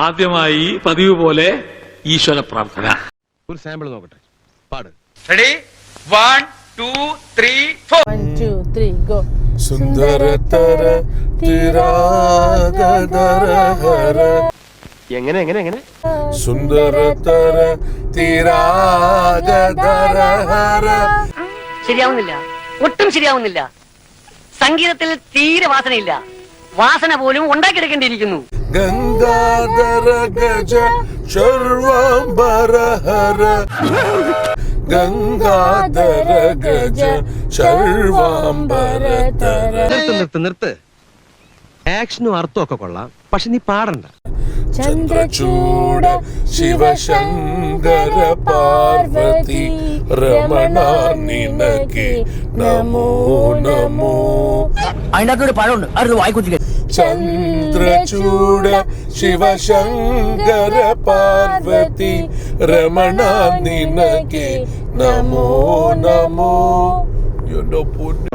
ആദ്യമായി പതിവ് പോലെ ഈശ്വര പ്രാർത്ഥന. ഒരു സാമ്പിൾ നോക്കട്ടെ, പാട്. Ready 1 2 3 4 1 2 3 go. സുന്ദരതര തിരാഗദരഹര. എങ്ങനെ എങ്ങനെ എങ്ങനെ? സുന്ദരതര തിരാഗദരഹര. ശരിയാവുന്നില്ല, ഒട്ടും ശരിയാവുന്നില്ല. സംഗീതത്തിൽ തീരെ വാസനയില്ല. വാസന പോലും ഉണ്ടാക്കിയെടുക്കേണ്ടിയിരിക്കുന്നു. ഗംഗാധര ഗജ ശർവാംബരഹര. ഗംഗാധര ഗജ ശർവാംബരധര. നിർത്ത്. ആക്ഷനും അർത്ഥമൊക്കെ കൊള്ളാം, പക്ഷെ നീ പാടണ്ട. ചന്ദ്രചൂഡ ശിവശങ്കര പാർവതി രമണ നിനക്ക് നമോ നമോ. അതിനകത്തൊരു പഴമുണ്ട്, അത് വായിക്കുത്തില്ല. ചന്ദ്രചൂഡ ശിവശങ്കര പാർവതി രമണ നിനക്ക് നമോ നമോ. എന്റെ പൊന്നു.